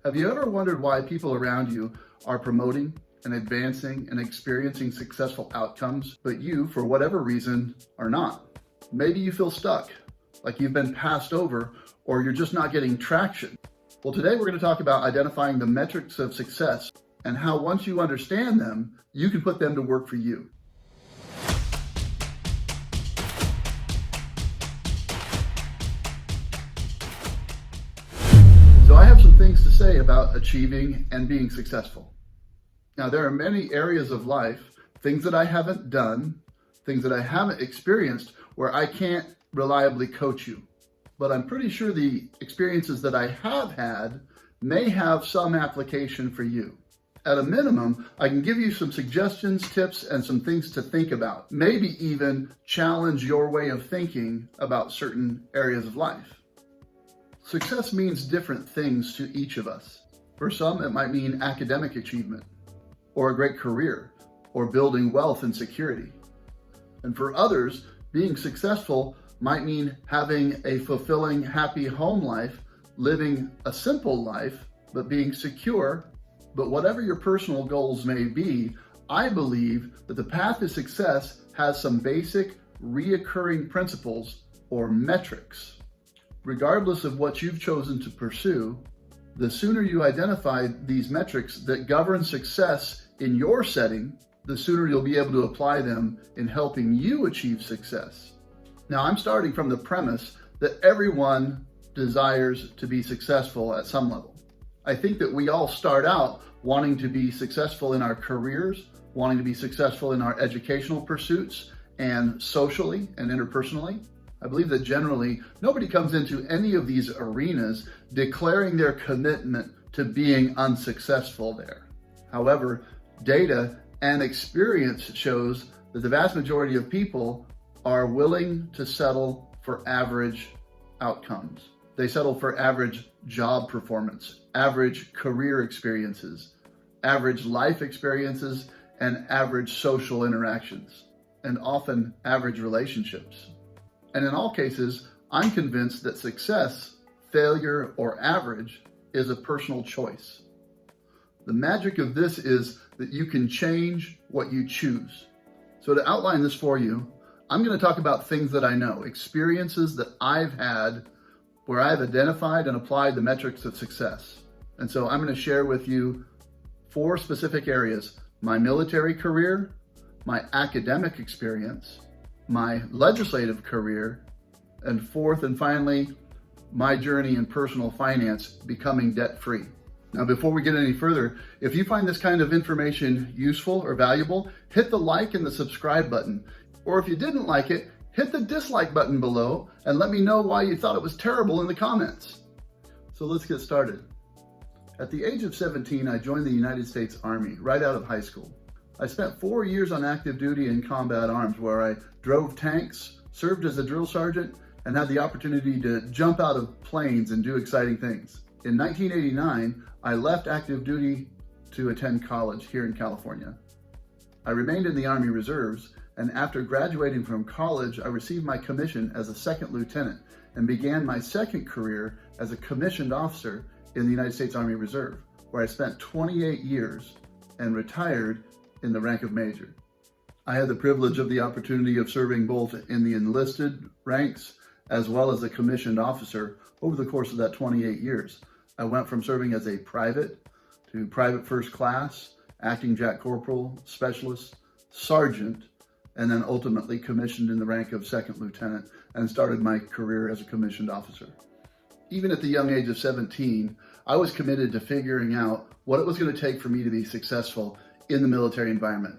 Have you ever wondered why people around you are promoting and advancing and experiencing successful outcomes, but you, for whatever reason, are not? Maybe you feel stuck, like you've been passed over, or you're just not getting traction. Well, today we're going to talk about identifying the metrics of success and how once you understand them, you can put them to work for you. So I have some things to say about achieving and being successful. Now, there are many areas of life, things that I haven't done, things that I haven't experienced, where I can't reliably coach you. But I'm pretty sure the experiences that I have had may have some application for you. At a minimum, I can give you some suggestions, tips, and some things to think about. Maybe even challenge your way of thinking about certain areas of life. Success means different things to each of us. For some, it might mean academic achievement, or a great career, or building wealth and security. And for others, being successful might mean having a fulfilling, happy home life, living a simple life, but being secure. But whatever your personal goals may be, I believe that the path to success has some basic, reoccurring principles or metrics. Regardless of what you've chosen to pursue, the sooner you identify these metrics that govern success in your setting, the sooner you'll be able to apply them in helping you achieve success. Now, I'm starting from the premise that everyone desires to be successful at some level. I think that we all start out wanting to be successful in our careers, wanting to be successful in our educational pursuits, and socially and interpersonally. I believe that generally nobody comes into any of these arenas declaring their commitment to being unsuccessful there. However, data and experience shows that the vast majority of people are willing to settle for average outcomes. They settle for average job performance, average career experiences, average life experiences, and average social interactions, and often average relationships. And in all cases, I'm convinced that success, failure, or average is a personal choice. The magic of this is that you can change what you choose. So to outline this for you, I'm going to talk about things that I know, experiences that I've had where I've identified and applied the metrics of success. And so I'm going to share with you 4 specific areas: my military career, my academic experience, my legislative career, and 4th and finally, my journey in personal finance, becoming debt-free. Now, before we get any further, if you find this kind of information useful or valuable, hit the like and the subscribe button. Or if you didn't like it, hit the dislike button below and let me know why you thought it was terrible in the comments. So let's get started. At the age of 17, I joined the United States Army right out of high school. I spent 4 years on active duty in combat arms where I drove tanks, served as a drill sergeant, and had the opportunity to jump out of planes and do exciting things. In 1989, I left active duty to attend college here in California. I remained in the Army Reserves, and after graduating from college, I received my commission as a second lieutenant and began my second career as a commissioned officer in the United States Army Reserve, where I spent 28 years and retired in the rank of major. I had the privilege of the opportunity of serving both in the enlisted ranks as well as a commissioned officer over the course of that 28 years. I went from serving as a private to private first class, acting jack corporal, specialist, sergeant, and then ultimately commissioned in the rank of second lieutenant and started my career as a commissioned officer. Even at the young age of 17, I was committed to figuring out what it was going to take for me to be successful in the military environment.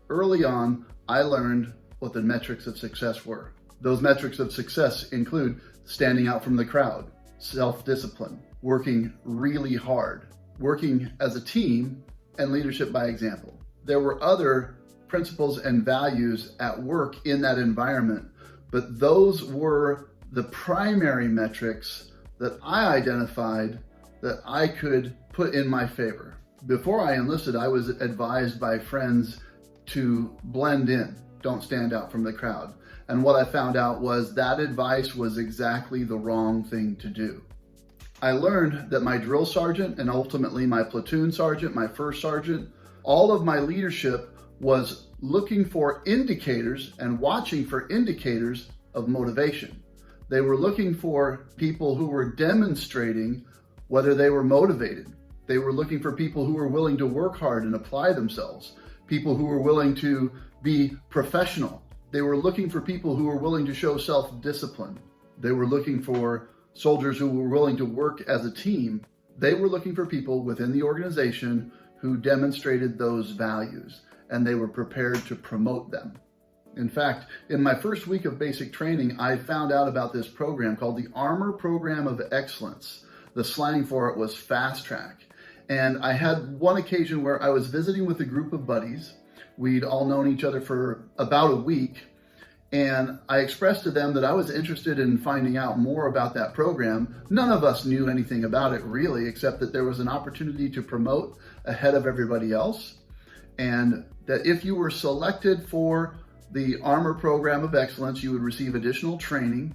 Early on, I learned what the metrics of success were. Those metrics of success include standing out from the crowd, self-discipline, working really hard, working as a team, and leadership by example. There were other principles and values at work in that environment, but those were the primary metrics that I identified that I could put in my favor. Before I enlisted, I was advised by friends to blend in, don't stand out from the crowd. And what I found out was that advice was exactly the wrong thing to do. I learned that my drill sergeant and ultimately my platoon sergeant, my first sergeant, all of my leadership was looking for indicators and watching for indicators of motivation. They were looking for people who were demonstrating whether they were motivated. They were looking for people who were willing to work hard and apply themselves, people who were willing to be professional. They were looking for people who were willing to show self-discipline. They were looking for soldiers who were willing to work as a team. They were looking for people within the organization who demonstrated those values, and they were prepared to promote them. In fact, in my first week of basic training, I found out about this program called the Armor Program of Excellence. The slang for it was Fast Track. And I had one occasion where I was visiting with a group of buddies. We'd all known each other for about a week. And I expressed to them that I was interested in finding out more about that program. None of us knew anything about it really, except that there was an opportunity to promote ahead of everybody else. And that if you were selected for the Armor Program of Excellence, you would receive additional training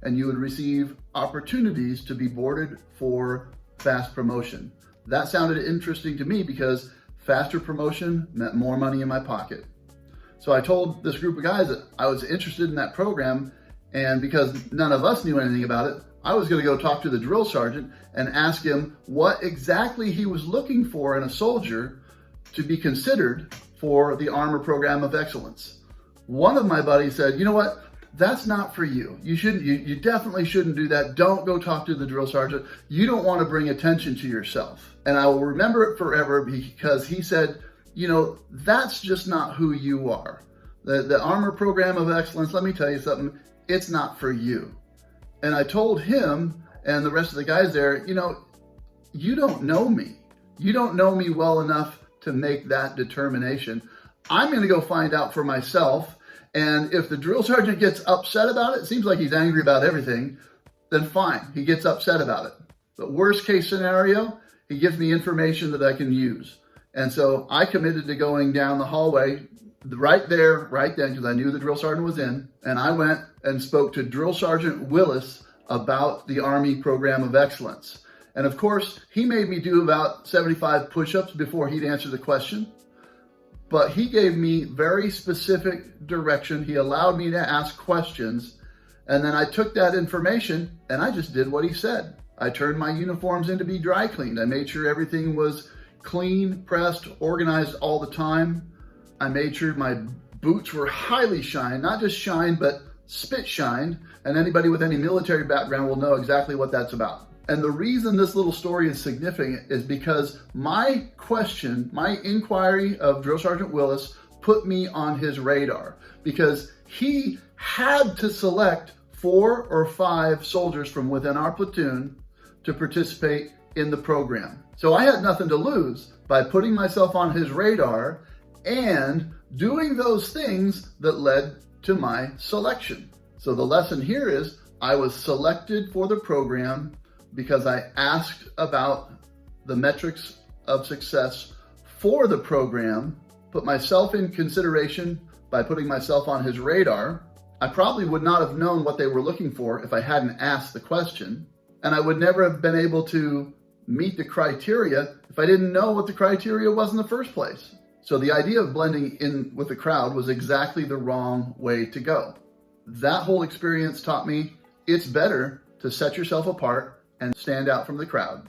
and you would receive opportunities to be boarded for fast promotion. That sounded interesting to me because faster promotion meant more money in my pocket. So I told this group of guys that I was interested in that program, and because none of us knew anything about it, I was going to go talk to the drill sergeant and ask him what exactly he was looking for in a soldier to be considered for the Armor Program of Excellence. One of my buddies said, you know what? That's not for you. You definitely shouldn't do that. Don't go talk to the drill sergeant. You don't want to bring attention to yourself. And I will remember it forever because he said, you know, that's just not who you are. The Armor Program of Excellence, let me tell you something, it's not for you. And I told him and the rest of the guys there, you know, you don't know me. You don't know me well enough to make that determination. I'm going to go find out for myself. And if the drill sergeant gets upset about it seems like he's angry about everything, then fine, he gets upset about it. But worst case scenario, he gives me information that I can use. And so I committed to going down the hallway right there, right then, because I knew the drill sergeant was in. And I went and spoke to Drill Sergeant Willis about the Army Program of Excellence. And of course, he made me do about 75 push-ups before he'd answer the question. But he gave me very specific direction. He allowed me to ask questions. And then I took that information and I just did what he said. I turned my uniforms in to be dry cleaned. I made sure everything was clean, pressed, organized all the time. I made sure my boots were highly shined, not just shined, but spit shined. And anybody with any military background will know exactly what that's about. And the reason this little story is significant is because my question, my inquiry of Drill Sergeant Willis put me on his radar because he had to select 4 or 5 soldiers from within our platoon to participate in the program. So I had nothing to lose by putting myself on his radar and doing those things that led to my selection. So the lesson here is I was selected for the program because I asked about the metrics of success for the program, put myself in consideration by putting myself on his radar. I probably would not have known what they were looking for if I hadn't asked the question, and I would never have been able to meet the criteria if I didn't know what the criteria was in the first place. So the idea of blending in with the crowd was exactly the wrong way to go. That whole experience taught me it's better to set yourself apart and stand out from the crowd.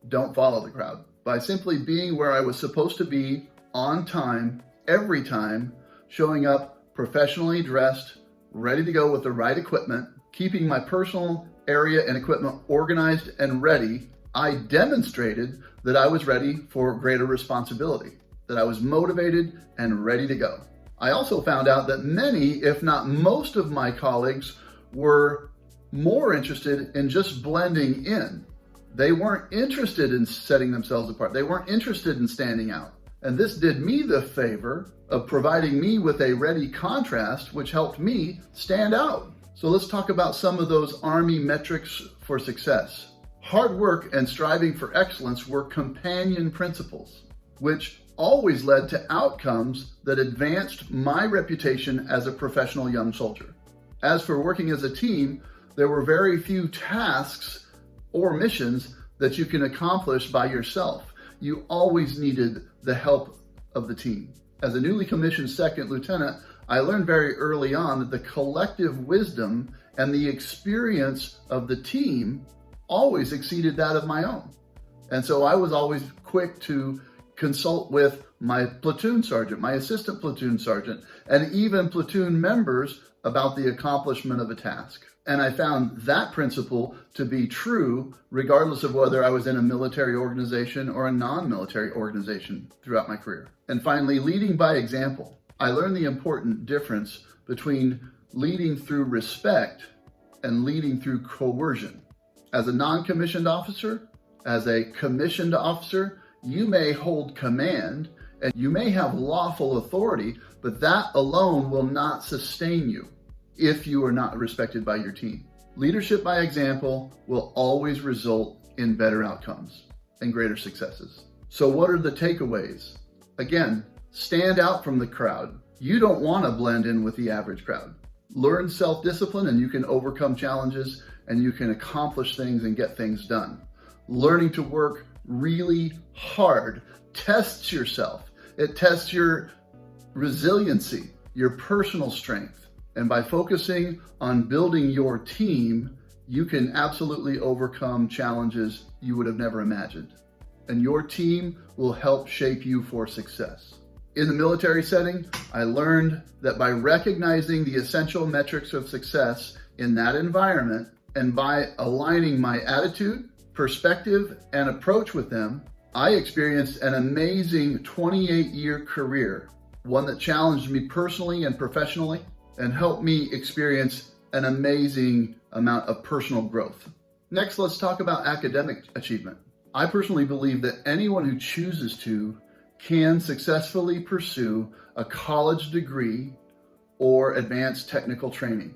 Don't follow the crowd. By simply being where I was supposed to be on time, every time, showing up professionally dressed, ready to go with the right equipment, keeping my personal area and equipment organized and ready, I demonstrated that I was ready for greater responsibility, that I was motivated and ready to go. I also found out that many, if not most of my colleagues were more interested in just blending in. They weren't interested in setting themselves apart. They weren't interested in standing out. And this did me the favor of providing me with a ready contrast, which helped me stand out. So let's talk about some of those Army metrics for success. Hard work and striving for excellence were companion principles, which always led to outcomes that advanced my reputation as a professional young soldier. As for working as a team, there were very few tasks or missions that you can accomplish by yourself. You always needed the help of the team. As a newly commissioned second lieutenant, I learned very early on that the collective wisdom and the experience of the team always exceeded that of my own. And so I was always quick to consult with my platoon sergeant, my assistant platoon sergeant, and even platoon members about the accomplishment of a task. And I found that principle to be true regardless of whether I was in a military organization or a non-military organization throughout my career. And finally, leading by example. I learned the important difference between leading through respect and leading through coercion. As a non-commissioned officer, as a commissioned officer, you may hold command and you may have lawful authority, but that alone will not sustain you if you are not respected by your team. Leadership by example will always result in better outcomes and greater successes. So what are the takeaways? Again, stand out from the crowd. You don't want to blend in with the average crowd. Learn self-discipline and you can overcome challenges and you can accomplish things and get things done. Learning to work really hard tests yourself. It tests your resiliency, your personal strength. And by focusing on building your team, you can absolutely overcome challenges you would have never imagined. And your team will help shape you for success. In the military setting, I learned that by recognizing the essential metrics of success in that environment and by aligning my attitude, perspective, and approach with them, I experienced an amazing 28-year career, one that challenged me personally and professionally and helped me experience an amazing amount of personal growth. Next, let's talk about academic achievement. I personally believe that anyone who chooses to can successfully pursue a college degree or advanced technical training.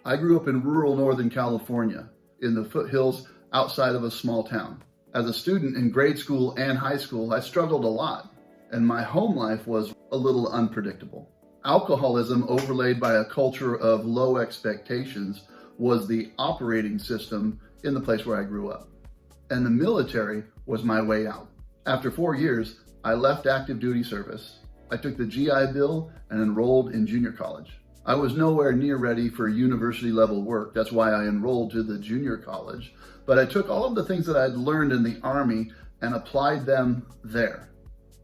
I grew up in rural Northern California in the foothills outside of a small town. As a student in grade school and high school, I struggled a lot, and my home life was a little unpredictable. Alcoholism overlaid by a culture of low expectations was the operating system in the place where I grew up. And the military was my way out. After 4 years, I left active duty service. I took the GI Bill and enrolled in junior college. I was nowhere near ready for university level work. That's why I enrolled to the junior college. But I took all of the things that I'd learned in the Army and applied them there.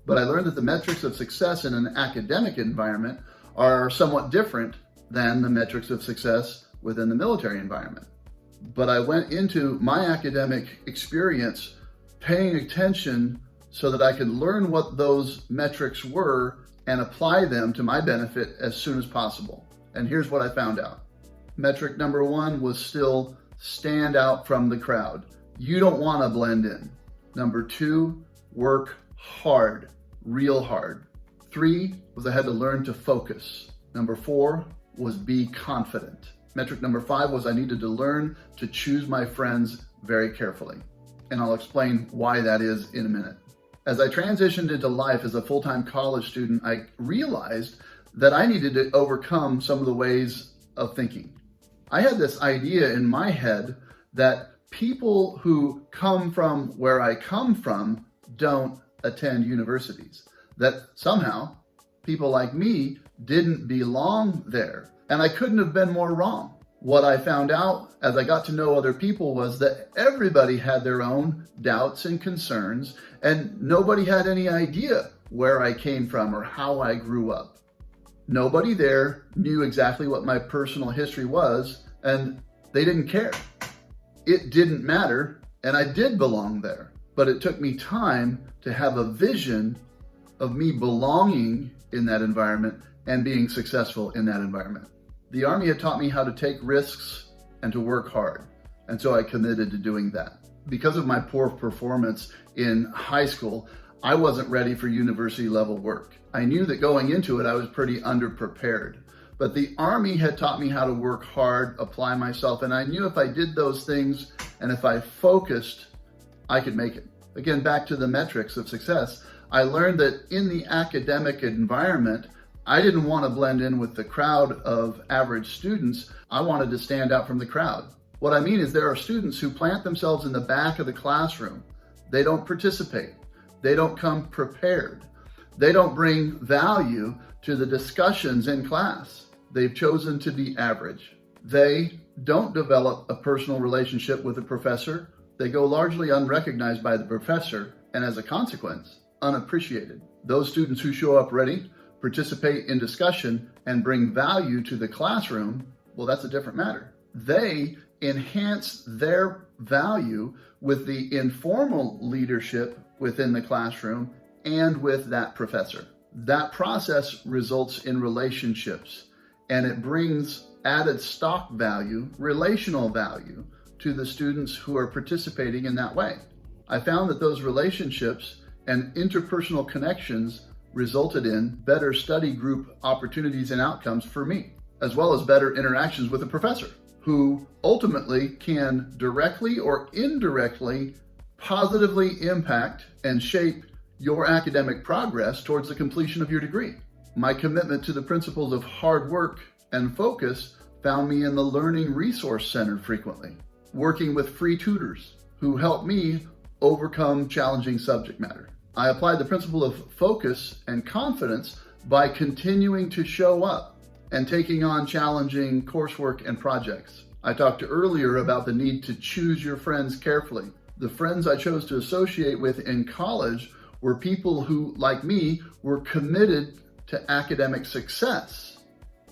But I learned that the metrics of success in an academic environment are somewhat different than the metrics of success within the military environment. But I went into my academic experience paying attention so that I could learn what those metrics were and apply them to my benefit as soon as possible. And here's what I found out. Metric number 1 was still stand out from the crowd. You don't want to blend in. Number 2, work hard, real hard. 3 was I had to learn to focus. Number 4 was be confident. Metric number 5 was I needed to learn to choose my friends very carefully. And I'll explain why that is in a minute. As I transitioned into life as a full-time college student, I realized that I needed to overcome some of the ways of thinking. I had this idea in my head that people who come from where I come from don't attend universities, that somehow people like me didn't belong there. And I couldn't have been more wrong. What I found out as I got to know other people was that everybody had their own doubts and concerns, and nobody had any idea where I came from or how I grew up. Nobody there knew exactly what my personal history was, and they didn't care. It didn't matter, and I did belong there. But it took me time to have a vision of me belonging in that environment and being successful in that environment. The Army had taught me how to take risks and to work hard, and so I committed to doing that. Because of my poor performance in high school, I wasn't ready for university level work. I knew that going into it, I was pretty underprepared. But the Army had taught me how to work hard, apply myself, and I knew if I did those things and if I focused, I could make it. Again, back to the metrics of success, I learned that in the academic environment, I didn't want to blend in with the crowd of average students. I wanted to stand out from the crowd. What I mean is there are students who plant themselves in the back of the classroom. They don't participate. They don't come prepared. They don't bring value to the discussions in class. They've chosen to be average. They don't develop a personal relationship with the professor. They go largely unrecognized by the professor, and as a consequence, unappreciated. Those students who show up ready, participate in discussion, and bring value to the classroom, well, that's a different matter. They enhance their value with the informal leadership within the classroom and with that professor. That process results in relationships, and it brings added stock value, relational value, to the students who are participating in that way. I found that those relationships and interpersonal connections resulted in better study group opportunities and outcomes for me, as well as better interactions with the professor, who ultimately can directly or indirectly positively impact and shape your academic progress towards the completion of your degree. My commitment to the principles of hard work and focus found me in the Learning Resource Center frequently, working with free tutors who helped me overcome challenging subject matter. I applied the principle of focus and confidence by continuing to show up and taking on challenging coursework and projects. I talked earlier about the need to choose your friends carefully. The friends I chose to associate with in college were people who, like me, were committed to academic success,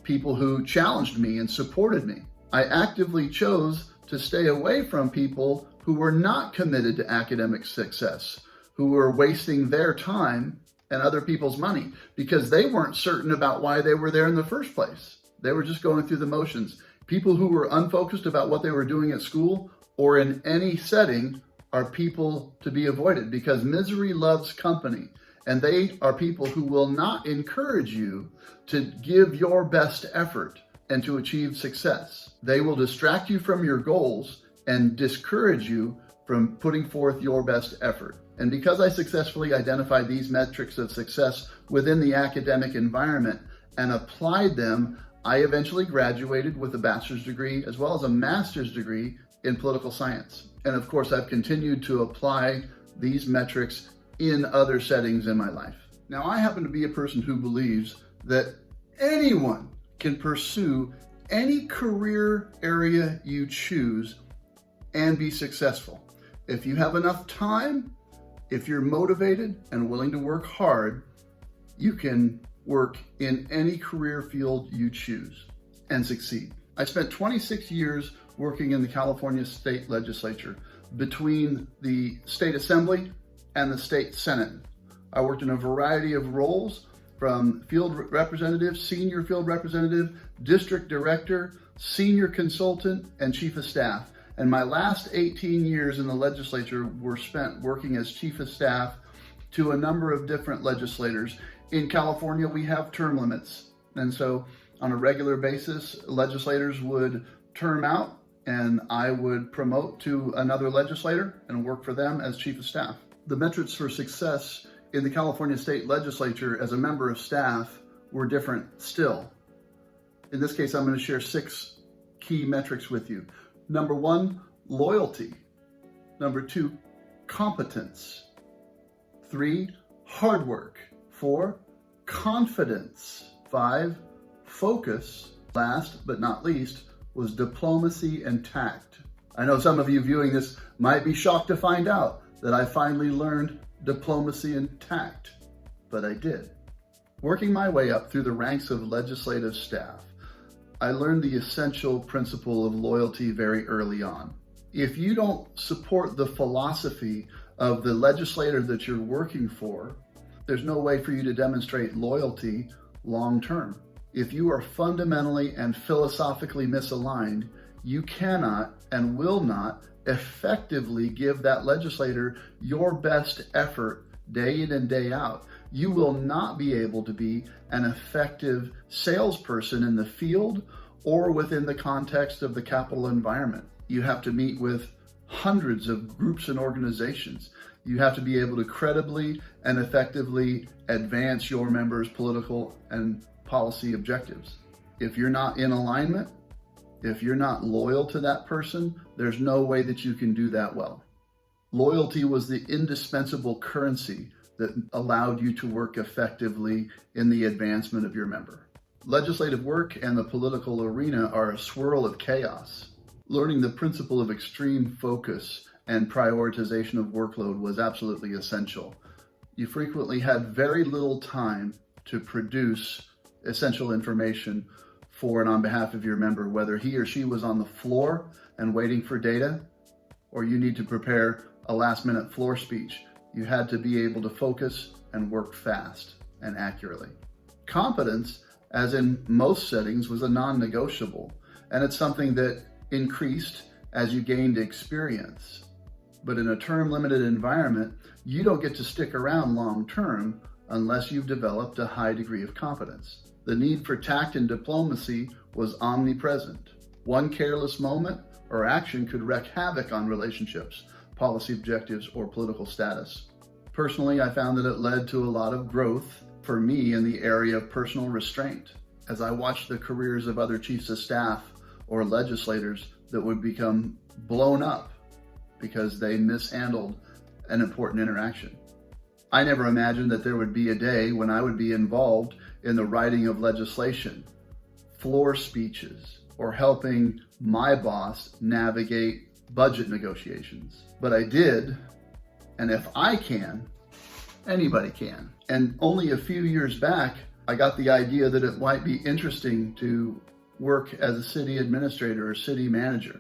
people who challenged me and supported me. I actively chose to stay away from people who were not committed to academic success, who were wasting their time and other people's money because they weren't certain about why they were there in the first place. They were just going through the motions. People who were unfocused about what they were doing at school or in any setting are people to be avoided because misery loves company, and they are people who will not encourage you to give your best effort and to achieve success. They will distract you from your goals and discourage you from putting forth your best effort. And because I successfully identified these metrics of success within the academic environment and applied them, I eventually graduated with a bachelor's degree as well as a master's degree in political science. And of course, I've continued to apply these metrics in other settings in my life. Now, I happen to be a person who believes that anyone can pursue any career area you choose and be successful. If you have enough time, if you're motivated and willing to work hard, you can work in any career field you choose and succeed. I spent 26 years working in the California State Legislature between the State Assembly and the State Senate. I worked in a variety of roles from field representative, senior field representative, district director, senior consultant, and chief of staff. And my last 18 years in the legislature were spent working as chief of staff to a number of different legislators. In California, we have term limits. And so on a regular basis, legislators would term out and I would promote to another legislator and work for them as chief of staff. The metrics for success in the California State Legislature as a member of staff were different still. In this case, I'm going to share 6 key metrics with you. Number 1, loyalty. Number 2, competence. 3, hard work. 4, confidence. 5, focus. Last but not least was diplomacy and tact. I know some of you viewing this might be shocked to find out that I finally learned diplomacy and tact, but I did. Working my way up through the ranks of legislative staff, I learned the essential principle of loyalty very early on. If you don't support the philosophy of the legislator that you're working for, there's no way for you to demonstrate loyalty long term. If you are fundamentally and philosophically misaligned, you cannot and will not effectively give that legislator your best effort day in and day out. You will not be able to be an effective salesperson in the field or within the context of the Capitol environment. You have to meet with hundreds of groups and organizations. You have to be able to credibly and effectively advance your members' political and policy objectives. If you're not in alignment, If you're not loyal to that person, there's no way that you can do that well. Loyalty was the indispensable currency that allowed you to work effectively in the advancement of your member. Legislative work and the political arena are a swirl of chaos. Learning the principle of extreme focus and prioritization of workload was absolutely essential. You frequently had very little time to produce essential information for and on behalf of your member, whether he or she was on the floor and waiting for data, or you need to prepare a last-minute floor speech. You had to be able to focus and work fast and accurately. Competence, as in most settings, was a non-negotiable, and it's something that increased as you gained experience. But in a term-limited environment, you don't get to stick around long-term unless you've developed a high degree of competence. The need for tact and diplomacy was omnipresent. One careless moment or action could wreak havoc on relationships, policy objectives, or political status. Personally, I found that it led to a lot of growth for me in the area of personal restraint, as I watched the careers of other chiefs of staff or legislators that would become blown up because they mishandled an important interaction. I never imagined that there would be a day when I would be involved in the writing of legislation, floor speeches, or helping my boss navigate budget negotiations. But I did, and if I can, anybody can. And only a few years back, I got the idea that it might be interesting to work as a city administrator or city manager.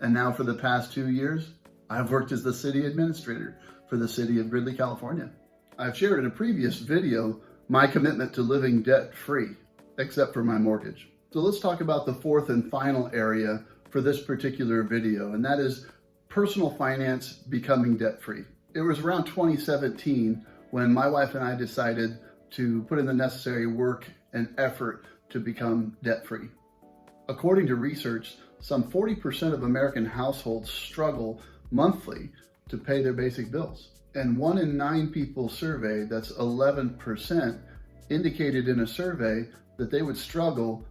And now for the past 2 years, I've worked as the city administrator for the city of Gridley, California. I've shared in a previous video my commitment to living debt-free, except for my mortgage. So let's talk about the fourth and final area for this particular video, and that is personal finance becoming debt-free. It was around 2017 when my wife and I decided to put in the necessary work and effort to become debt-free. According to research, some 40% of American households struggle monthly to pay their basic bills. And 1 in 9 people surveyed, that's 11%, indicated in a survey that they would struggle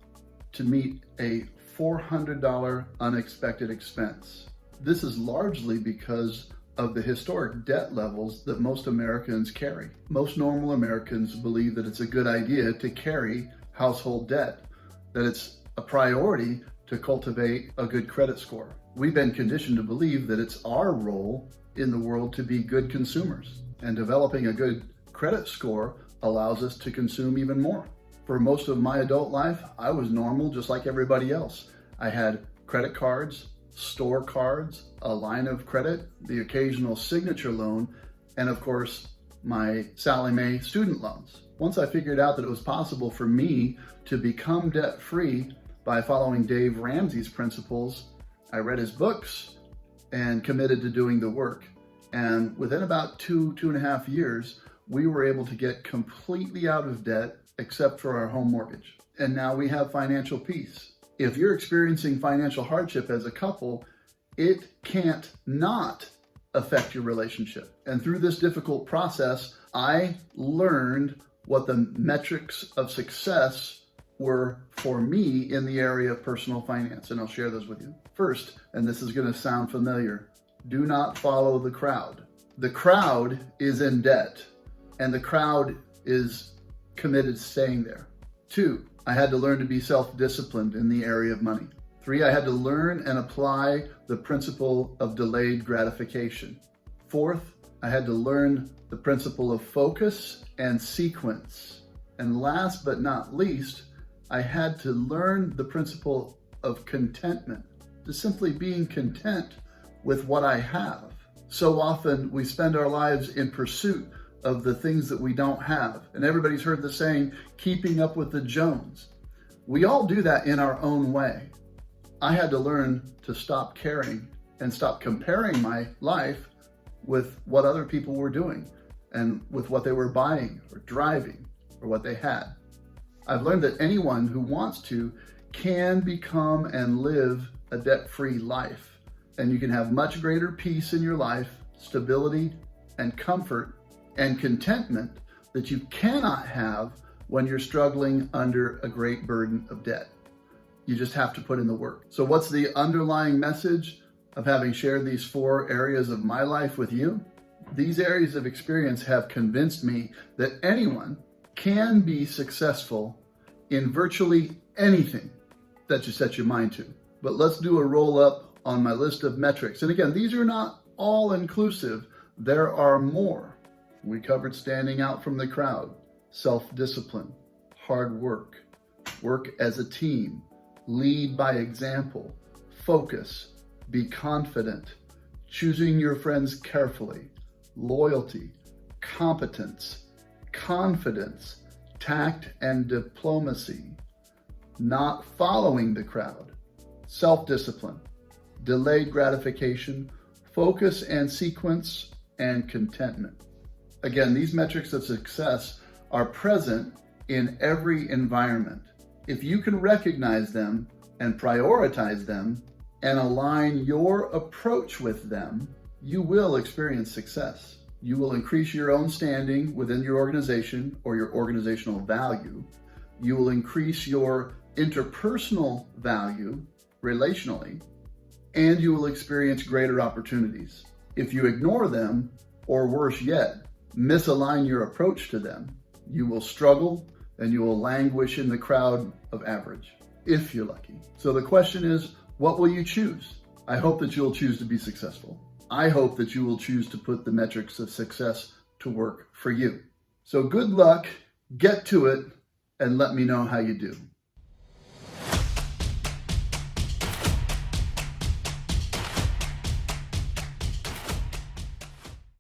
to meet a $400 unexpected expense. This is largely because of the historic debt levels that most Americans carry. Most normal Americans believe that it's a good idea to carry household debt, that it's a priority to cultivate a good credit score. We've been conditioned to believe that it's our role in the world to be good consumers, and developing a good credit score allows us to consume even more. For most of my adult life, I was normal just like everybody else. I had credit cards, store cards, a line of credit, the occasional signature loan, and of course, my Sallie Mae student loans. Once I figured out that it was possible for me to become debt-free by following Dave Ramsey's principles, I read his books and committed to doing the work. And within about 2.5 years, we were able to get completely out of debt except for our home mortgage. And now we have financial peace. If you're experiencing financial hardship as a couple, it can't not affect your relationship. And through this difficult process, I learned what the metrics of success were for me in the area of personal finance, and I'll share those with you. First, and this is going to sound familiar, do not follow the crowd. The crowd is in debt, and the crowd is committed to staying there. 2, I had to learn to be self-disciplined in the area of money. 3, I had to learn and apply the principle of delayed gratification. 4th, I had to learn the principle of focus and sequence. And last but not least, I had to learn the principle of contentment, to simply being content with what I have. So often we spend our lives in pursuit of the things that we don't have. And everybody's heard the saying, keeping up with the Jones. We all do that in our own way. I had to learn to stop caring and stop comparing my life with what other people were doing and with what they were buying or driving or what they had. I've learned that anyone who wants to can become and live a debt-free life. And you can have much greater peace in your life, stability and comfort and contentment that you cannot have when you're struggling under a great burden of debt. You just have to put in the work. So what's the underlying message of having shared these 4 areas of my life with you? These areas of experience have convinced me that anyone can be successful in virtually anything that you set your mind to. But let's do a roll up on my list of metrics. And again, these are not all inclusive. There are more. We covered standing out from the crowd, self-discipline, hard work, work as a team, lead by example, focus, be confident, choosing your friends carefully, loyalty, competence, confidence, tact and diplomacy, not following the crowd, self-discipline, delayed gratification, focus and sequence, and contentment. Again, these metrics of success are present in every environment. If you can recognize them and prioritize them and align your approach with them, you will experience success. You will increase your own standing within your organization or your organizational value. You will increase your interpersonal value relationally, and you will experience greater opportunities. If you ignore them, or worse yet, misalign your approach to them, you will struggle and you will languish in the crowd of average, if you're lucky. So the question is, what will you choose? I hope that you'll choose to be successful. I hope that you will choose to put the metrics of success to work for you. So good luck, get to it, and let me know how you do.